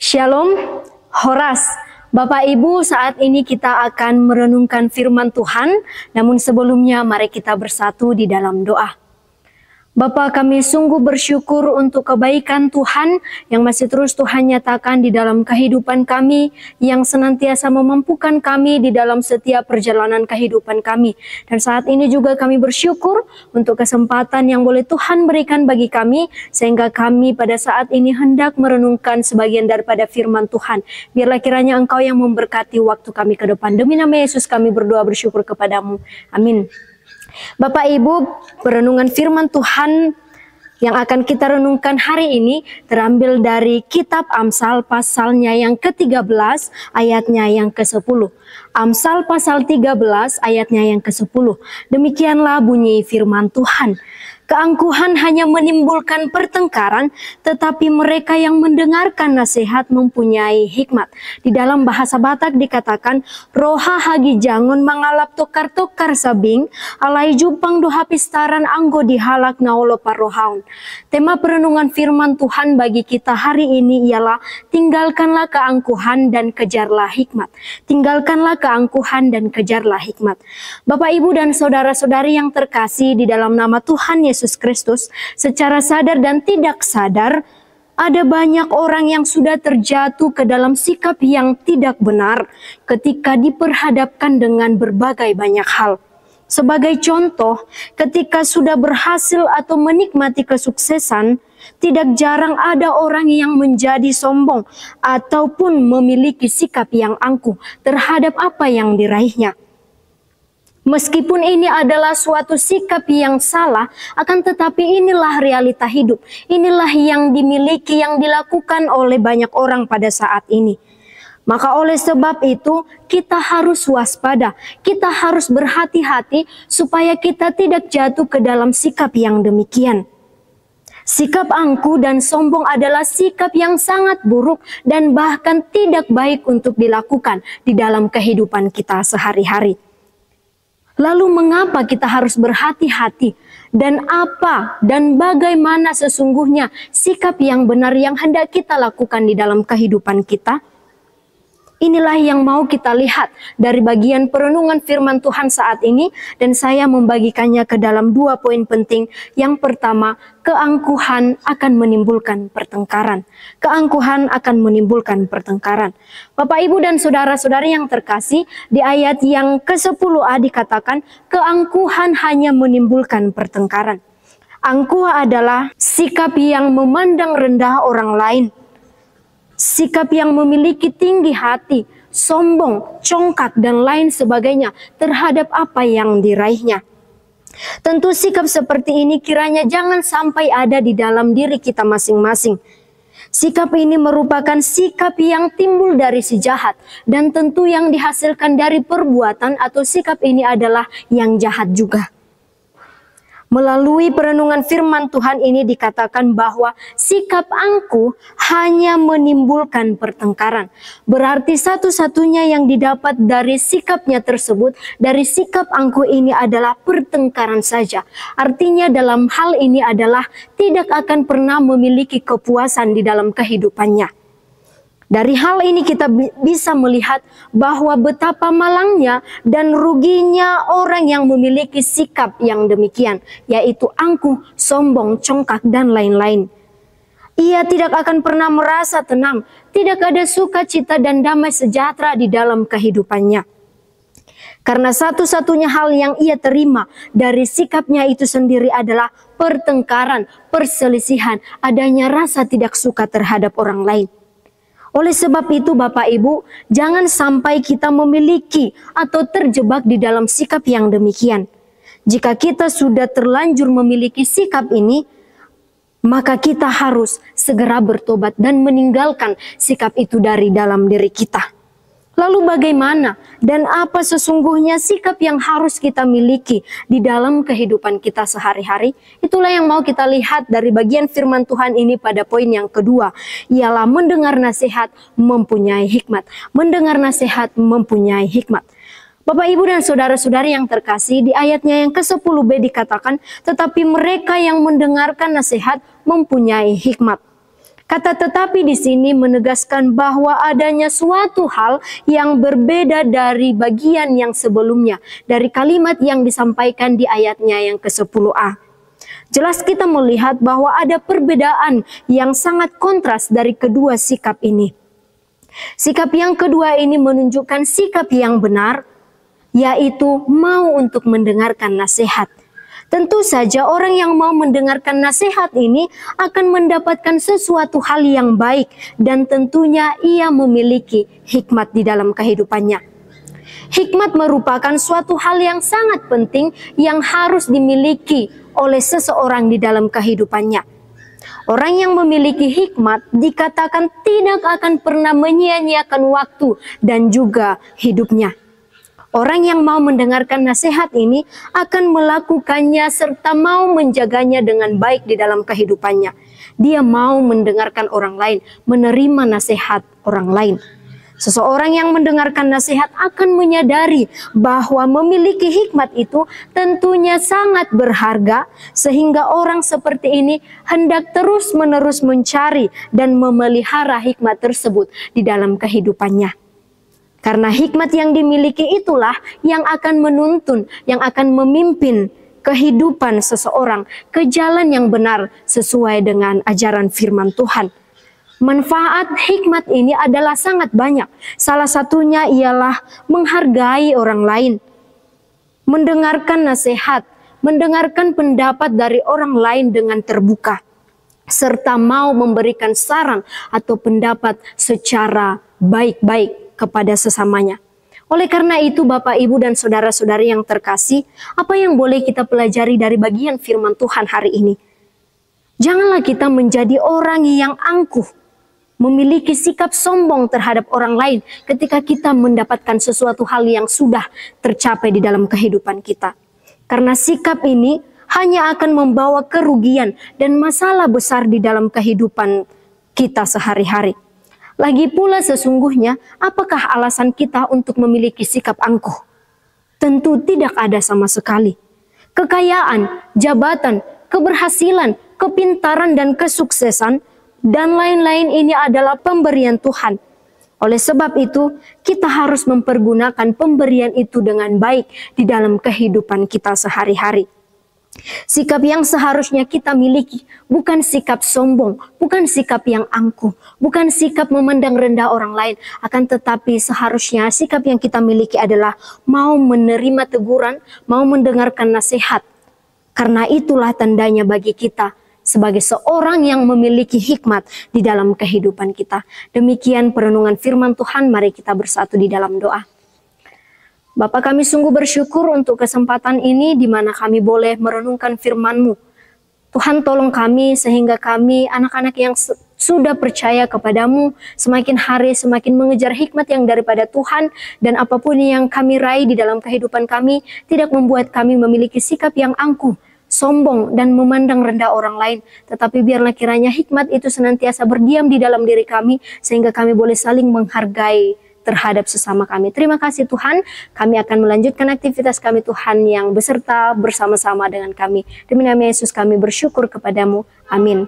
Shalom, Horas. Bapak Ibu, saat ini kita akan merenungkan firman Tuhan, namun sebelumnya mari kita bersatu di dalam doa. Bapa, kami sungguh bersyukur untuk kebaikan Tuhan yang masih terus Tuhan nyatakan di dalam kehidupan kami, yang senantiasa memampukan kami di dalam setiap perjalanan kehidupan kami. Dan saat ini juga kami bersyukur untuk kesempatan yang boleh Tuhan berikan bagi kami, sehingga kami pada saat ini hendak merenungkan sebagian daripada firman Tuhan. Biarlah kiranya Engkau yang memberkati waktu kami ke depan. Demi nama Yesus kami berdoa bersyukur kepadamu. Amin. Bapak Ibu, perenungan firman Tuhan yang akan kita renungkan hari ini terambil dari kitab Amsal pasalnya yang ke-13 ayatnya yang ke-10. Amsal pasal 13 ayatnya yang ke-10. Demikianlah bunyi firman Tuhan. Keangkuhan hanya menimbulkan pertengkaran, tetapi mereka yang mendengarkan nasihat mempunyai hikmat. Di dalam bahasa Batak dikatakan, roha hagi jangon mangalap tokar-tokar sabing, alai jupang doha pistaran anggo dihalak naolo parohaun. Tema perenungan firman Tuhan bagi kita hari ini ialah, tinggalkanlah keangkuhan dan kejarlah hikmat. Tinggalkanlah keangkuhan dan kejarlah hikmat. Bapak, Ibu, dan saudara-saudari yang terkasih di dalam nama Tuhan Yesus Kristus, secara sadar dan tidak sadar, ada banyak orang yang sudah terjatuh ke dalam sikap yang tidak benar ketika diperhadapkan dengan berbagai banyak hal. Sebagai contoh, ketika sudah berhasil atau menikmati kesuksesan, tidak jarang ada orang yang menjadi sombong ataupun memiliki sikap yang angkuh terhadap apa yang diraihnya. Meskipun ini adalah suatu sikap yang salah, akan tetapi inilah realita hidup. Inilah yang dimiliki, yang dilakukan oleh banyak orang pada saat ini. Maka oleh sebab itu, kita harus waspada. Kita harus berhati-hati supaya kita tidak jatuh ke dalam sikap yang demikian. Sikap angkuh dan sombong adalah sikap yang sangat buruk dan bahkan tidak baik untuk dilakukan di dalam kehidupan kita sehari-hari. Lalu mengapa kita harus berhati-hati, dan apa dan bagaimana sesungguhnya sikap yang benar yang hendak kita lakukan di dalam kehidupan kita? Inilah yang mau kita lihat dari bagian perenungan firman Tuhan saat ini, dan saya membagikannya ke dalam 2 poin penting. Yang pertama, keangkuhan akan menimbulkan pertengkaran. Keangkuhan akan menimbulkan pertengkaran. Bapak, Ibu, dan saudara-saudari yang terkasih, di ayat yang ke-10a dikatakan, keangkuhan hanya menimbulkan pertengkaran. Angkuh adalah sikap yang memandang rendah orang lain. Sikap yang memiliki tinggi hati, sombong, congkak, dan lain sebagainya terhadap apa yang diraihnya. Tentu sikap seperti ini kiranya jangan sampai ada di dalam diri kita masing-masing. Sikap ini merupakan sikap yang timbul dari si jahat, dan tentu yang dihasilkan dari perbuatan atau sikap ini adalah yang jahat juga. Melalui perenungan firman Tuhan ini dikatakan bahwa sikap angkuh hanya menimbulkan pertengkaran. Berarti satu-satunya yang didapat dari sikapnya tersebut, dari sikap angkuh ini adalah pertengkaran saja. Artinya dalam hal ini adalah tidak akan pernah memiliki kepuasan di dalam kehidupannya. Dari hal ini kita bisa melihat bahwa betapa malangnya dan ruginya orang yang memiliki sikap yang demikian, yaitu angkuh, sombong, congkak, dan lain-lain. Ia tidak akan pernah merasa tenang, tidak ada sukacita dan damai sejahtera di dalam kehidupannya. Karena satu-satunya hal yang ia terima dari sikapnya itu sendiri adalah pertengkaran, perselisihan, adanya rasa tidak suka terhadap orang lain. Oleh sebab itu Bapak Ibu, jangan sampai kita memiliki atau terjebak di dalam sikap yang demikian. Jika kita sudah terlanjur memiliki sikap ini, maka kita harus segera bertobat dan meninggalkan sikap itu dari dalam diri kita. Lalu bagaimana dan apa sesungguhnya sikap yang harus kita miliki di dalam kehidupan kita sehari-hari? Itulah yang mau kita lihat dari bagian firman Tuhan ini pada poin yang kedua, ialah mendengar nasihat mempunyai hikmat. Mendengar nasihat mempunyai hikmat. Bapak, Ibu, dan saudara-saudari yang terkasih, di ayatnya yang ke-10b dikatakan, tetapi mereka yang mendengarkan nasihat mempunyai hikmat. Kata tetapi di sini menegaskan bahwa adanya suatu hal yang berbeda dari bagian yang sebelumnya, dari kalimat yang disampaikan di ayatnya yang ke-10a. Jelas kita melihat bahwa ada perbedaan yang sangat kontras dari kedua sikap ini. Sikap yang kedua ini menunjukkan sikap yang benar, yaitu mau untuk mendengarkan nasihat. Tentu saja orang yang mau mendengarkan nasihat ini akan mendapatkan sesuatu hal yang baik dan tentunya ia memiliki hikmat di dalam kehidupannya. Hikmat merupakan suatu hal yang sangat penting yang harus dimiliki oleh seseorang di dalam kehidupannya. Orang yang memiliki hikmat dikatakan tidak akan pernah menyia-nyiakan waktu dan juga hidupnya. Orang yang mau mendengarkan nasihat ini akan melakukannya serta mau menjaganya dengan baik di dalam kehidupannya. Dia mau mendengarkan orang lain, menerima nasihat orang lain. Seseorang yang mendengarkan nasihat akan menyadari bahwa memiliki hikmat itu tentunya sangat berharga, sehingga orang seperti ini hendak terus-menerus mencari dan memelihara hikmat tersebut di dalam kehidupannya. Karena hikmat yang dimiliki itulah yang akan menuntun, yang akan memimpin kehidupan seseorang ke jalan yang benar sesuai dengan ajaran firman Tuhan. Manfaat hikmat ini adalah sangat banyak. Salah satunya ialah menghargai orang lain, mendengarkan nasihat, mendengarkan pendapat dari orang lain dengan terbuka, serta mau memberikan saran atau pendapat secara baik-baik kepada sesamanya. Oleh karena itu, Bapak, Ibu, dan saudara-saudari yang terkasih, apa yang boleh kita pelajari dari bagian firman Tuhan hari ini? Janganlah kita menjadi orang yang angkuh, memiliki sikap sombong terhadap orang lain ketika kita mendapatkan sesuatu hal yang sudah tercapai di dalam kehidupan kita. Karena sikap ini hanya akan membawa kerugian dan masalah besar di dalam kehidupan kita sehari-hari. Lagi pula sesungguhnya, apakah alasan kita untuk memiliki sikap angkuh? Tentu tidak ada sama sekali. Kekayaan, jabatan, keberhasilan, kepintaran, dan kesuksesan, dan lain-lain ini adalah pemberian Tuhan. Oleh sebab itu, kita harus mempergunakan pemberian itu dengan baik di dalam kehidupan kita sehari-hari. Sikap yang seharusnya kita miliki bukan sikap sombong, bukan sikap yang angkuh, bukan sikap memandang rendah orang lain, akan tetapi seharusnya sikap yang kita miliki adalah mau menerima teguran, mau mendengarkan nasihat. Karena itulah tandanya bagi kita sebagai seorang yang memiliki hikmat di dalam kehidupan kita. Demikian perenungan firman Tuhan, mari kita bersatu di dalam doa. Bapa, kami sungguh bersyukur untuk kesempatan ini di mana kami boleh merenungkan firman-Mu. Tuhan, tolong kami sehingga kami anak-anak yang sudah percaya kepadamu semakin hari semakin mengejar hikmat yang daripada Tuhan, dan apapun yang kami raih di dalam kehidupan kami tidak membuat kami memiliki sikap yang angkuh, sombong, dan memandang rendah orang lain. Tetapi biarlah kiranya hikmat itu senantiasa berdiam di dalam diri kami sehingga kami boleh saling menghargai terhadap sesama kami. Terima kasih Tuhan, kami akan melanjutkan aktivitas kami Tuhan yang beserta bersama-sama dengan kami. Demi nama Yesus kami bersyukur kepadamu. Amin.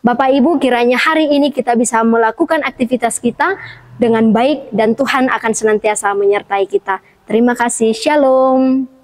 Bapak Ibu, kiranya hari ini kita bisa melakukan aktivitas kita dengan baik dan Tuhan akan senantiasa menyertai kita. Terima kasih. Shalom.